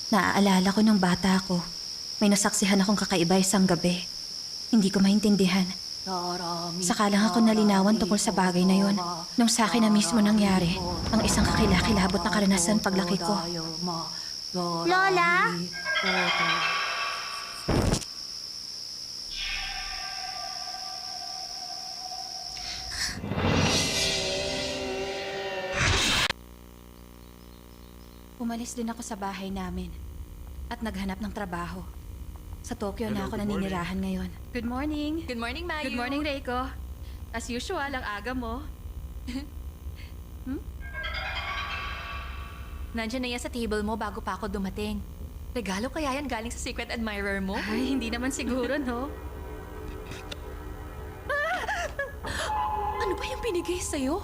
Naaalala ko nung bata ako. May nasaksihan akong kakaiba isang gabi. Hindi ko maintindihan. Saka lang ako nalinawan tungkol sa bagay na yon. Nung sa akin na mismo nangyari, ang isang kakilakilabot na karanasan paglaki ko. Lola? Umalis din ako sa bahay namin at naghanap ng trabaho. Sa Tokyo na ako naninirahan ngayon. Good morning. Good morning, Mayu. Good morning, Reiko. As usual, ang aga mo. Nandiyan na yan sa table mo bago pa ako dumating. Regalo kaya yan galing sa secret admirer mo? Ay, hindi naman siguro, no? Ano ba yung binigay sa'yo?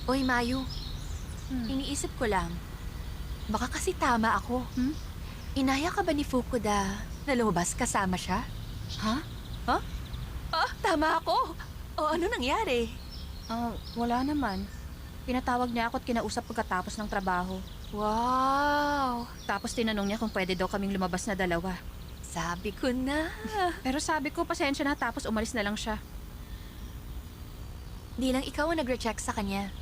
Oy, Mayu. Iniisip ko lang. Baka kasi tama ako. Inaya ka ba ni Fukuda na lumabas kasama siya? Ha? Huh? Ah, tama ako. O ano nangyari? Wala naman. Pinatawag niya ako at kinausap pagkatapos ng trabaho. Wow! Tapos tinanong niya kung pwede daw kaming lumabas na dalawa. Sabi ko na. Pero sabi ko, pasensya na, tapos umalis na lang siya. Di lang ikaw ang nag-recheck sa kanya.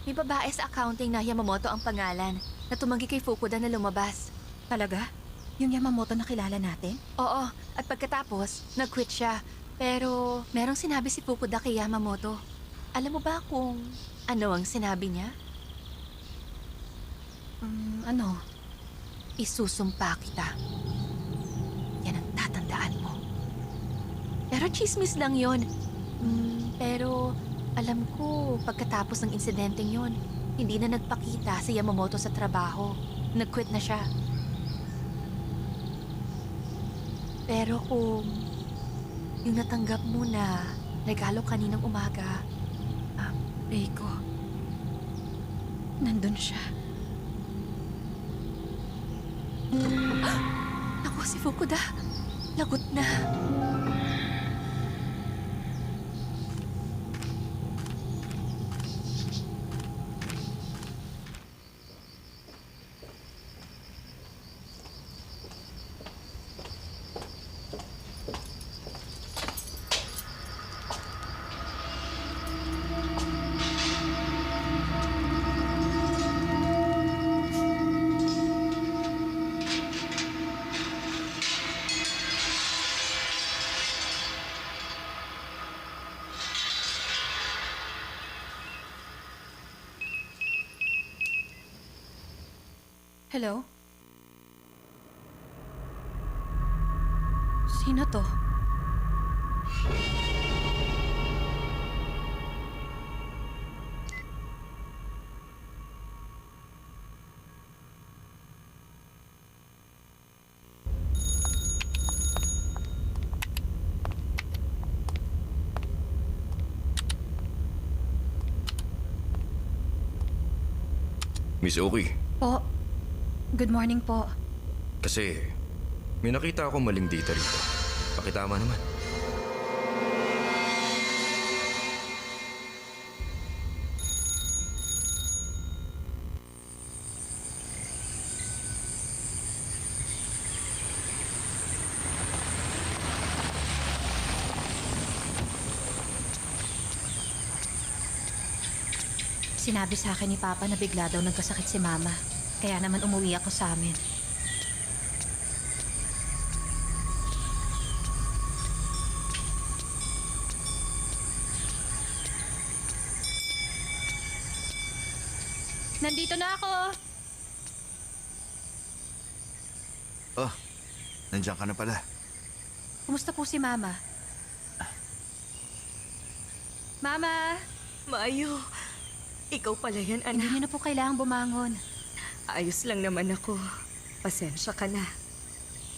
May babae sa accounting na Yamamoto ang pangalan na tumanggi kay Fukuda na lumabas. Talaga? Yung Yamamoto na kilala natin? Oo, at pagkatapos, nag-quit siya. Pero merong sinabi si Fukuda kay Yamamoto. Alam mo ba kung ano ang sinabi niya? Ano? Isusumpa kita. Yan ang tatandaan mo. Pero chismis lang yon. Pero alam ko, pagkatapos ng insidenteng yon, hindi na nagpakita si Yamamoto sa trabaho. Nag-quit na siya. Pero kung yung natanggap mo na regalo kaninang umaga, Reiko. Nandun siya. Ako si Fukuda. Lagot na. Hello? Sino to? Miss Oki, Po. Good morning po. kasi may nakita akong maling data rito. Pakitama naman. Sinabi sa akin ni Papa na bigla daw nagkasakit si Mama. Kaya naman umuwi ako sa amin. Nandito na ako! Oh, nandiyan ka na pala. Kumusta po si Mama? Mama! Mayo, ikaw pala yan, Hindi anak. niyo na po kailangang bumangon. Ayos lang naman ako. Pasensya ka na.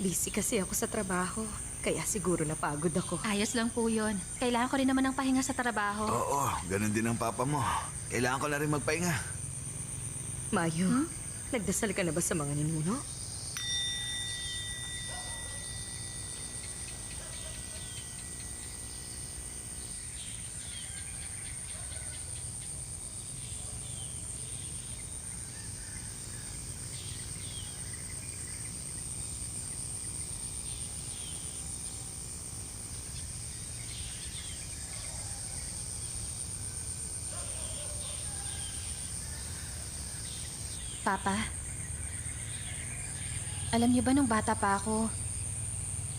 Busy kasi ako sa trabaho, kaya siguro napagod ako. Ayos lang po yun. Kailangan ko rin naman ng pahinga sa trabaho. Oo, ganun din ang papa mo. Kailangan ko na rin magpahinga. Mayo, nagdasal ka na ba sa mga ninuno? Papa, alam niyo ba nung bata pa ako,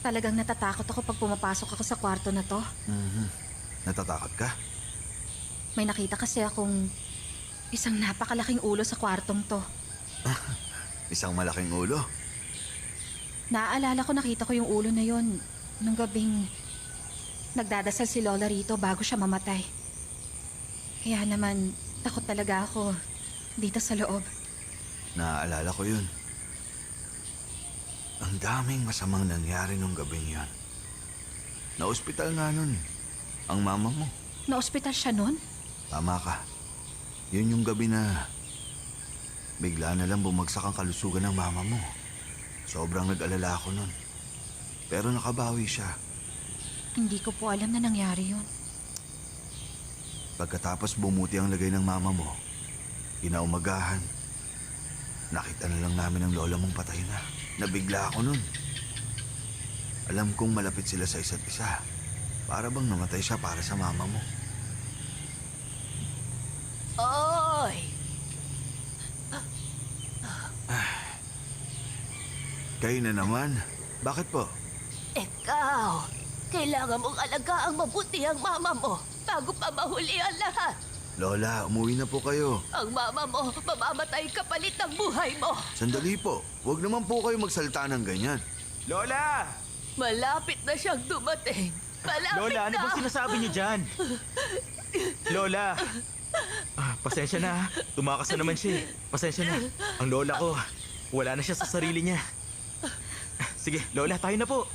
talagang natatakot ako pag pumapasok ako sa kwarto na to. Natatakot ka? May nakita kasi akong isang napakalaking ulo sa kwartong to. Isang malaking ulo. Naaalala ko nakita ko yung ulo na yon nung gabing nagdadasal si Lola rito bago siya mamatay. Kaya naman takot talaga ako dito sa loob. Naaalala ko yun. Ang daming masamang nangyari nung gabing yun. Na-ospital nga nun. Ang mama mo. Na-ospital siya nun? Tama ka. Yun yung gabi na bigla na lang bumagsak ang kalusugan ng mama mo. Sobrang nag-alala ako nun. Pero nakabawi siya. Hindi ko po alam na nangyari yun. Pagkatapos bumuti ang lagay ng mama mo, kinaumagahan, nakita na lang namin ang lola mong patay na. Nabigla ako nun. Alam kong malapit sila sa isa't isa. Para bang namatay siya para sa mama mo. Oy! Kayo na naman. Bakit po? Ikaw, kailangan mong alagaan mabuti ang mama mo bago pa mahuli ang lahat. Lola, umuwi na po kayo. Ang mama mo, mamamatay kapalit ng buhay mo. Sandali po. Huwag naman po kayo magsalita ng ganyan. Lola! Malapit na siyang dumating. Malapit Lola, ano na! bang sinasabi niyo dyan? Lola! Pasensya na. Tumakas na naman siya. Pasensya na. Ang lola ko, wala na siya sa sarili niya. Sige, Lola, tayo na po.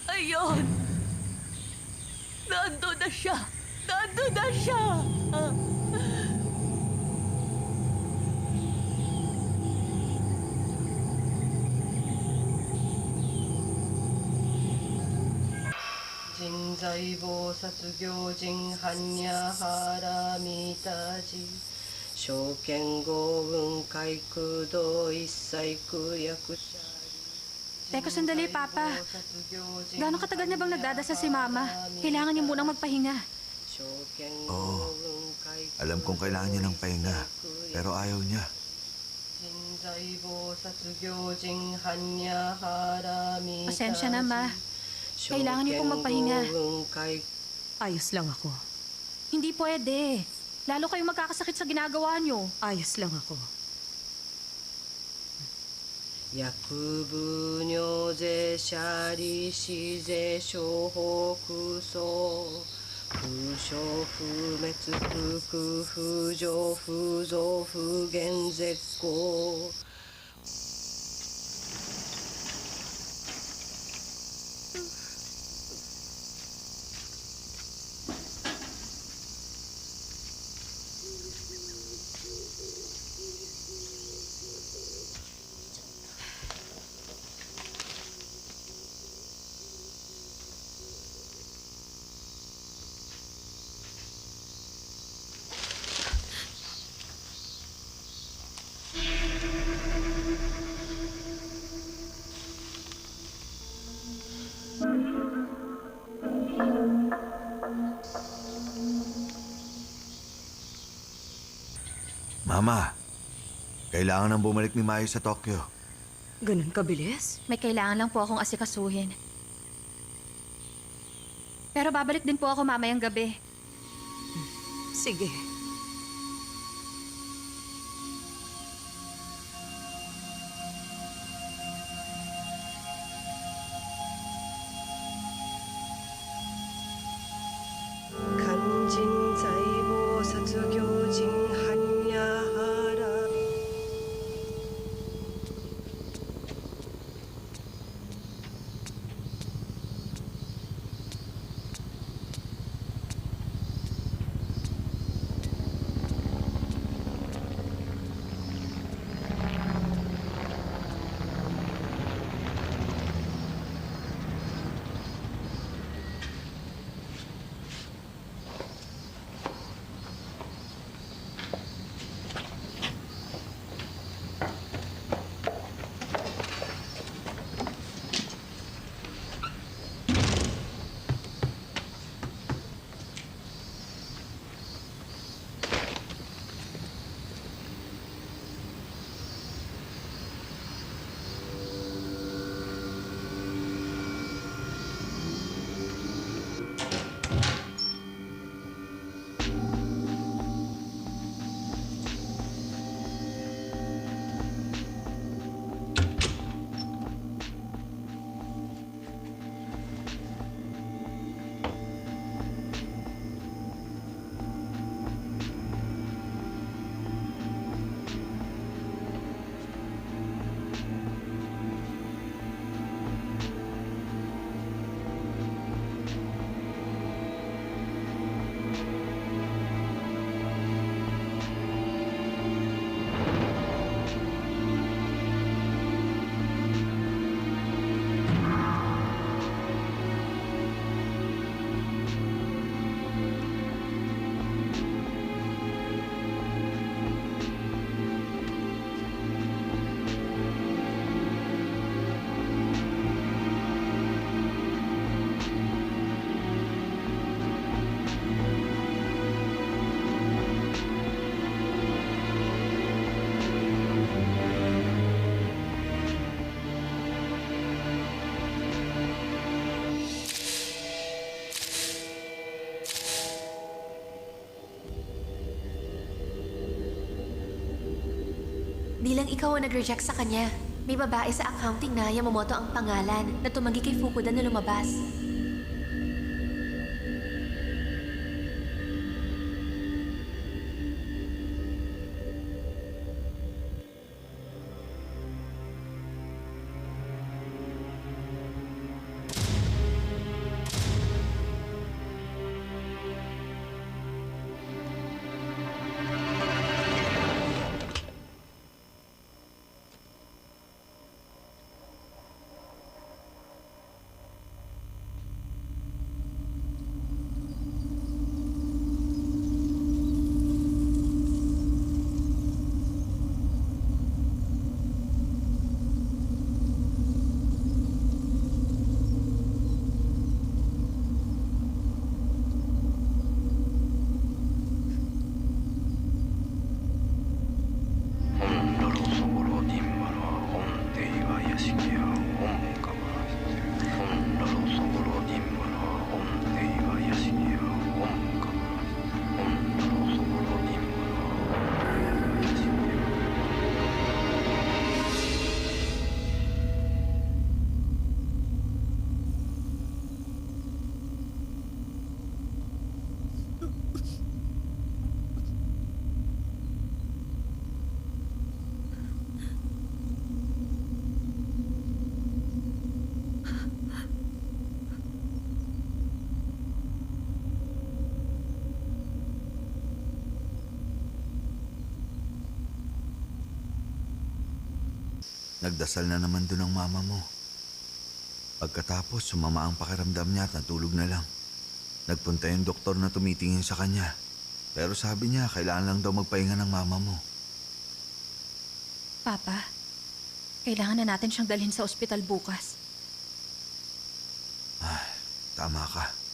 Ayun! Nandun na siya! Nandun na siya! Jinzai Bosatsu Gyojin Hanya Haramitaji Shoken Goun Kaikudo Issai Kuryakusha. Teka, sandali, Papa. Gaano katagal na bang nagdadasal si Mama? Kailangan niya munang magpahinga. Oo. Alam kong kailangan niya ng pahinga. Pero ayaw niya. Pasensya na, Ma. Kailangan niyo pong magpahinga. Ayos lang ako. Hindi pwede. Lalo kayong magkakasakit sa ginagawa niyo. Ayos lang ako. 薬部尿税シャリ死税小北総不傷不滅不空不上不増不減絶好 Mama, kailangan nang bumalik ni Mayo sa Tokyo. Ganun kabilis? May kailangan lang po akong asikasuhin. Pero babalik din po ako mamayang gabi. Sige. 간진 자이보 사투교진 한야하라 nang ikaw ang nag-reject sa kanya. May babae sa accounting na Yamamoto ang pangalan na tumanggi kay Fukuda na lumabas. Nagdasal na naman doon ang mama mo. Pagkatapos, sumama ang pakiramdam niya at natulog na lang. Nagpunta yung doktor na tumitingin sa kanya. Pero sabi niya, kailangan lang daw magpahinga ng mama mo. Papa, kailangan na natin siyang dalhin sa ospital bukas. Tama ka.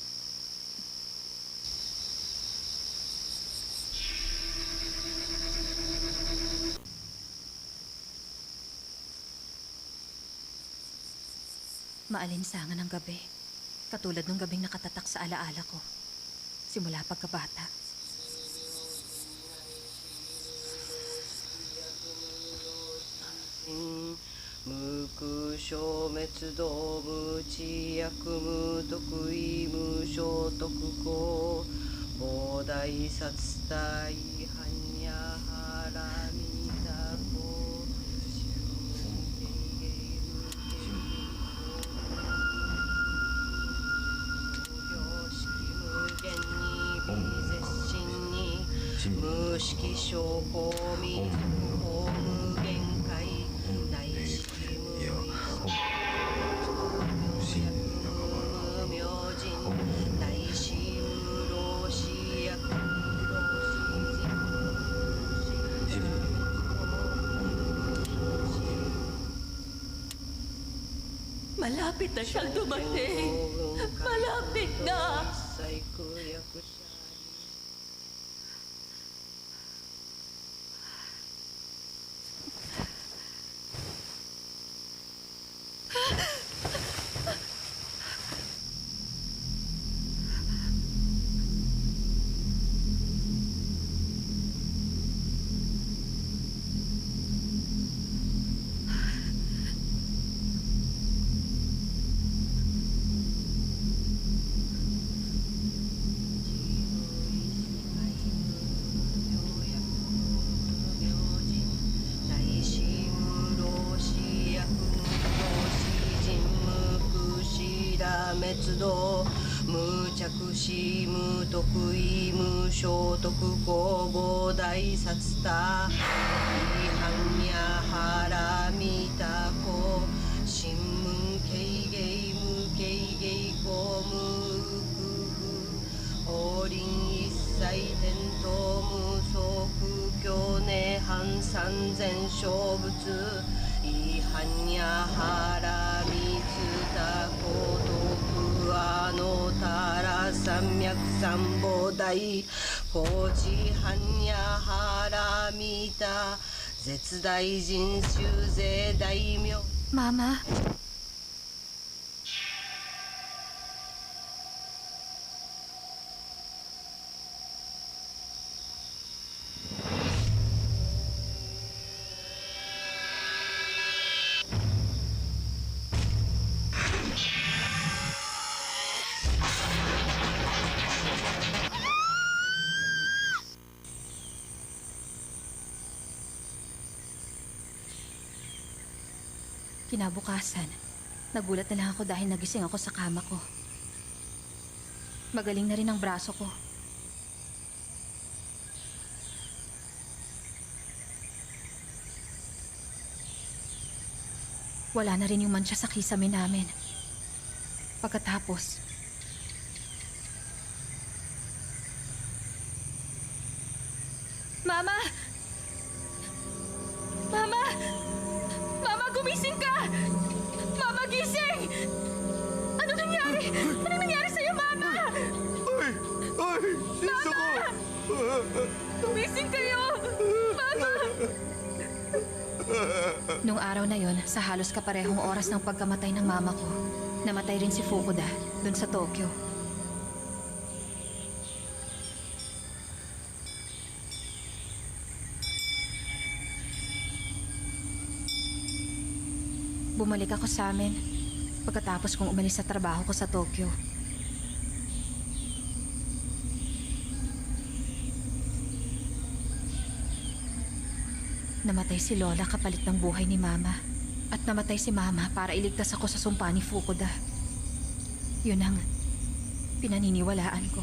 Maalinsangan ang gabi. Katulad ng gabing nakatatak sa alaala ko. Simula pagkabata.無消滅動無知薬無得意無所得公膨大殺大犯やはらみだこ無限に微絶心に無識証拠未法無限界大式無無明人大師無老死薬無老死 Malapit na siyang dumating. Malapit na. 最高役者 滅動無着死無得意無所得公膨大殺多違反や腹見た子新聞軽芸無軽芸公無法輪一切転倒無足教涅槃三千小仏違反や腹見つたことあのたら三脈三菩提高知般や腹見た絶大人衆税大名 Mama, Kinabukasan, nagulat na lang ako dahil nagising ako sa kama ko. Magaling na rin ang braso ko. Wala na rin yung mancha sa kisame namin. Pagkatapos, Mama! Mama! Mama, gumising ka! Mama, gising! Ano nangyari? Ano nangyari sa'yo, Mama? Ay! Ay! Siso ko! Gumising kayo! Mama! Nung araw na yon, sa halos kaparehong oras ng pagkamatay ng mama ko, namatay rin si Fukuda dun sa Tokyo. Bumalik ako sa amin pagkatapos kong umalis sa trabaho ko sa Tokyo. Namatay si Lola kapalit ng buhay ni Mama. At namatay si Mama para iligtas ako sa sumpa ni Fukuda. Yun ang pinaniniwalaan ko.